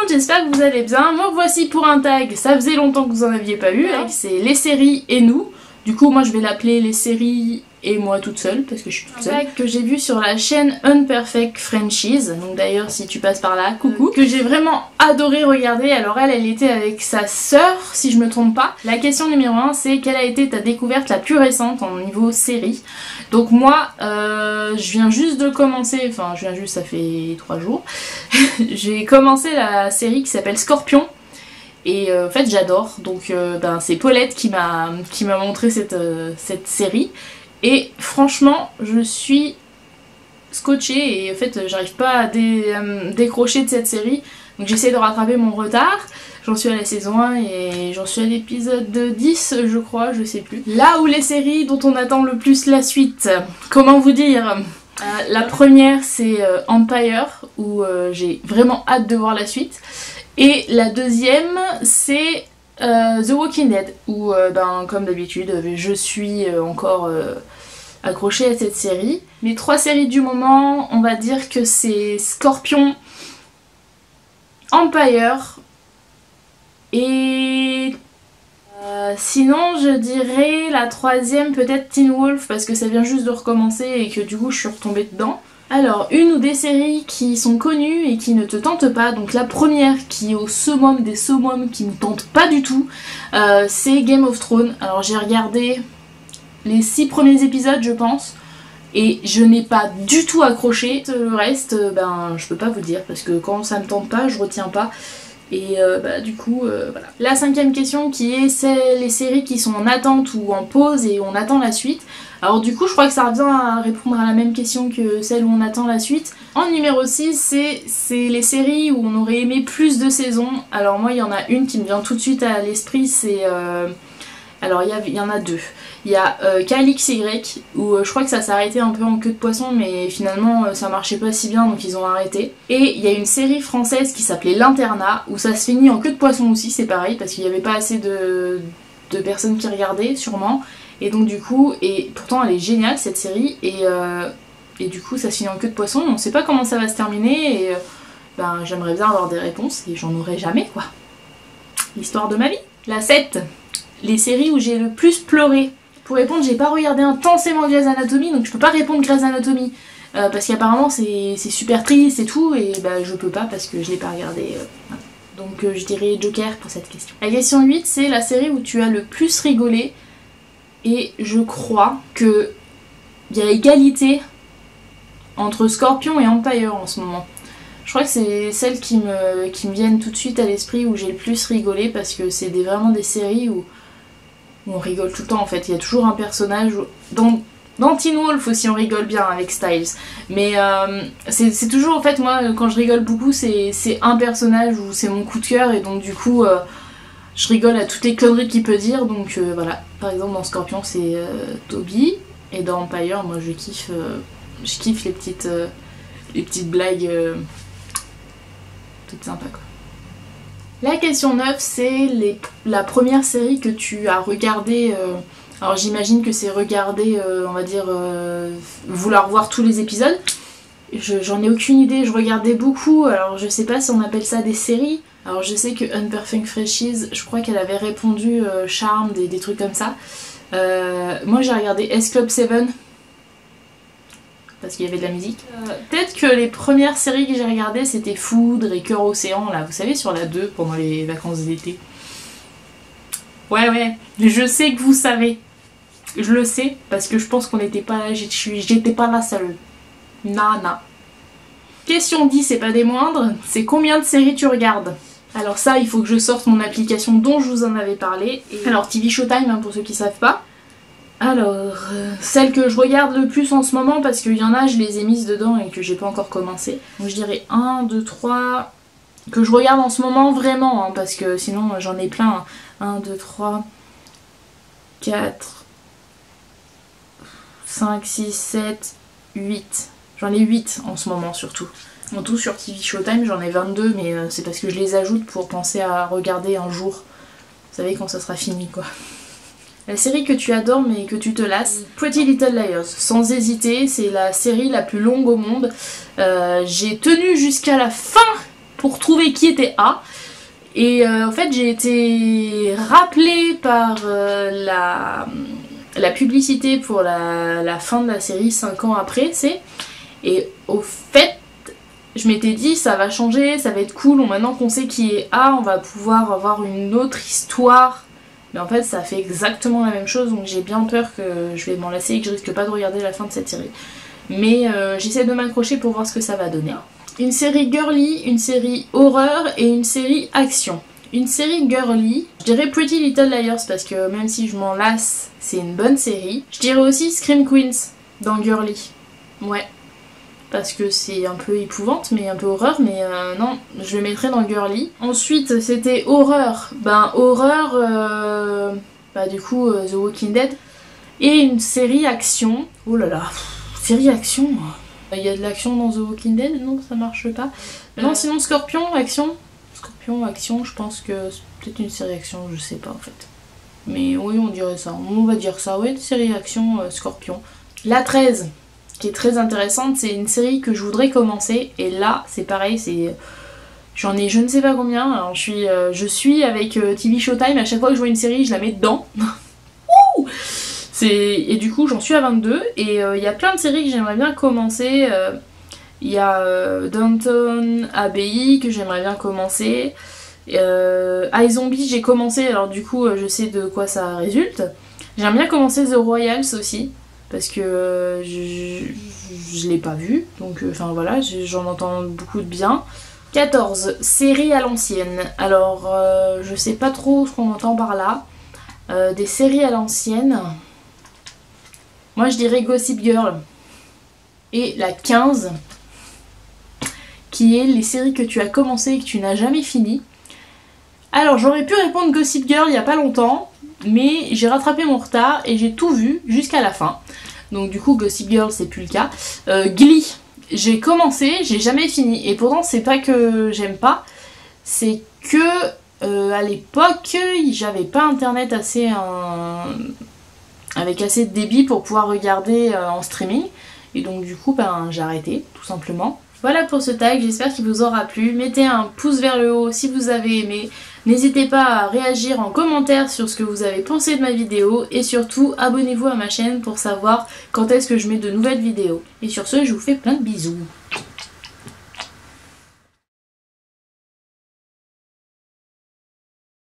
toutes, j'espère que vous allez bien. Me voici pour un tag, ça faisait longtemps que vous en aviez pas eu, hein. C'est les séries et nous. Du coup moi je vais l'appeler les séries et moi toute seule parce que je suis toute seule. Un tag que j'ai vu sur la chaîne Unperfect Franchise, donc d'ailleurs si tu passes par là, coucou. Que j'ai vraiment adoré regarder. Alors elle était avec sa sœur si je me trompe pas. La question numéro 1 c'est quelle a été ta découverte la plus récente en niveau série. Donc moi je viens juste de commencer, enfin je viens juste, ça fait 3 jours. J'ai commencé la série qui s'appelle Scorpion. Et en fait j'adore, donc c'est Paulette qui m'a montré cette série. Et franchement je suis scotchée et en fait j'arrive pas à décrocher de cette série. Donc j'essaie de rattraper mon retard. J'en suis à la saison 1 et j'en suis à l'épisode 10 je crois, je sais plus. Là où les séries dont on attend le plus la suite, comment vous dire, la première c'est Empire où j'ai vraiment hâte de voir la suite. Et la deuxième c'est The Walking Dead où comme d'habitude je suis encore accrochée à cette série. Mes 3 séries du moment, on va dire que c'est Scorpion, Empire et sinon je dirais la troisième peut-être Teen Wolf parce que ça vient juste de recommencer et que du coup je suis retombée dedans. Alors, une ou des séries qui sont connues et qui ne te tentent pas. Donc la première qui est au summum des summums qui ne tente pas du tout, c'est Game of Thrones. Alors j'ai regardé les 6 premiers épisodes je pense et je n'ai pas du tout accroché. Le reste, je peux pas vous dire parce que quand ça me tente pas, je retiens pas. Et du coup, voilà. La 5e question qui est les séries qui sont en attente ou en pause et on attend la suite. Alors du coup je crois que ça revient à répondre à la même question que celle où on attend la suite. En numéro 6 c'est les séries où on aurait aimé plus de saisons. Alors moi il y en a une qui me vient tout de suite à l'esprit, c'est... Alors il y en a 2. Il y a KLXY où je crois que ça s'est arrêté un peu en queue de poisson mais finalement ça marchait pas si bien donc ils ont arrêté. Et il y a une série française qui s'appelait L'Internat où ça se finit en queue de poisson aussi, c'est pareil parce qu'il n'y avait pas assez de personnes qui regardaient sûrement. Et donc du coup, et pourtant elle est géniale cette série et du coup ça se finit en queue de poisson, on sait pas comment ça va se terminer et j'aimerais bien avoir des réponses et j'en aurai jamais quoi. L'histoire de ma vie. La 7, les séries où j'ai le plus pleuré. Pour répondre, j'ai pas regardé intensément Grey's Anatomy donc je peux pas répondre Grey's Anatomy parce qu'apparemment c'est super triste et tout et je peux pas parce que je l'ai pas regardé. Donc je dirais Joker pour cette question. La question 8 c'est la série où tu as le plus rigolé. Et je crois qu'il y a égalité entre Scorpion et Empire en ce moment. Je crois que c'est celles qui me viennent tout de suite à l'esprit où j'ai le plus rigolé parce que c'est vraiment des séries où on rigole tout le temps en fait. Il y a toujours un personnage... Dans Teen Wolf aussi on rigole bien avec Styles. Mais c'est toujours en fait moi quand je rigole beaucoup c'est un personnage où c'est mon coup de cœur et donc du coup... je rigole à toutes les conneries qu'il peut dire, donc voilà. Par exemple dans Scorpion c'est Toby, et dans Empire moi je kiffe les petites blagues toutes sympas quoi. La question 9 c'est la première série que tu as regardée, alors j'imagine que c'est regarder, on va dire, vouloir voir tous les épisodes. J'en ai aucune idée, je regardais beaucoup, alors je sais pas si on appelle ça des séries. Alors je sais que Unperfect Franchise, je crois qu'elle avait répondu Charmed, des trucs comme ça. Moi j'ai regardé S Club 7 parce qu'il y avait de la musique. Peut-être que les premières séries que j'ai regardées c'était Foudre et Cœur Océan, là vous savez sur la 2 pendant les vacances d'été. Ouais, je sais que vous savez. Je le sais parce que je pense qu'on n'était pas là, j'étais pas là seule. Nana. Question 10, c'est pas des moindres, c'est combien de séries tu regardes? Alors ça, il faut que je sorte mon application dont je vous en avais parlé. Alors TV Showtime, pour ceux qui savent pas. Alors, celle que je regarde le plus en ce moment, parce qu'il y en a, je les ai mises dedans et que j'ai pas encore commencé. Donc je dirais 1, 2, 3, que je regarde en ce moment vraiment, hein, parce que sinon j'en ai plein. 1, 2, 3, 4, 5, 6, 7, 8. J'en ai 8 en ce moment surtout. En tout sur TV Showtime j'en ai 22 mais c'est parce que je les ajoute pour penser à regarder un jour. Vous savez quand ça sera fini quoi. La série que tu adores mais que tu te lasses, Pretty Little Liars. Sans hésiter, c'est la série la plus longue au monde. J'ai tenu jusqu'à la fin pour trouver qui était A. Et en fait j'ai été rappelée par la publicité pour la fin de la série 5 ans après, c'est. Et au fait, je m'étais dit ça va changer, ça va être cool, maintenant qu'on sait qui est A, on va pouvoir avoir une autre histoire. Mais en fait ça fait exactement la même chose, donc j'ai bien peur que je vais m'en lasser et que je risque pas de regarder la fin de cette série. Mais j'essaie de m'accrocher pour voir ce que ça va donner. Une série girly, une série horreur et une série action. Une série girly, je dirais Pretty Little Liars parce que même si je m'en lasse, c'est une bonne série. Je dirais aussi Scream Queens dans girly. Ouais. Parce que c'est un peu épouvante, mais un peu horreur, mais non, je le mettrais dans girly. Ensuite, c'était horreur. Ben, horreur, du coup, The Walking Dead. Et une série action. Oh là là, série action. Il y a de l'action dans The Walking Dead? Non, ça marche pas. Non, sinon Scorpion, action. Scorpion, action, je pense que c'est peut-être une série action, je sais pas en fait. Mais oui, on dirait ça. On va dire ça, ouais, série action, Scorpion. La 13, qui est très intéressante, c'est une série que je voudrais commencer. Et là, c'est pareil, c'est... J'en ai je ne sais pas combien. Alors, je suis avec TV Showtime, à chaque fois que je vois une série, je la mets dedans. Ouh, et du coup, j'en suis à 22. Et il y a plein de séries que j'aimerais bien commencer. Il y a Downton Abbey que j'aimerais bien commencer. iZombie j'ai commencé, alors du coup je sais de quoi ça résulte. J'aimerais bien commencer The Royals aussi parce que je l'ai pas vu, donc enfin voilà, j'en entends beaucoup de bien. 14, séries à l'ancienne. Alors je sais pas trop ce qu'on entend par là. Des séries à l'ancienne, moi je dirais Gossip Girl. Et la 15, qui est les séries que tu as commencé et que tu n'as jamais fini. Alors j'aurais pu répondre Gossip Girl il y a pas longtemps, mais j'ai rattrapé mon retard et j'ai tout vu jusqu'à la fin. Donc du coup Gossip Girl c'est plus le cas. Glee, j'ai commencé, j'ai jamais fini. Et pourtant c'est pas que j'aime pas, c'est que à l'époque j'avais pas internet assez avec assez de débit pour pouvoir regarder en streaming. Et donc du coup j'ai arrêté tout simplement. Voilà pour ce tag, j'espère qu'il vous aura plu. Mettez un pouce vers le haut si vous avez aimé. N'hésitez pas à réagir en commentaire sur ce que vous avez pensé de ma vidéo. Et surtout, abonnez-vous à ma chaîne pour savoir quand est-ce que je mets de nouvelles vidéos. Et sur ce, je vous fais plein de bisous.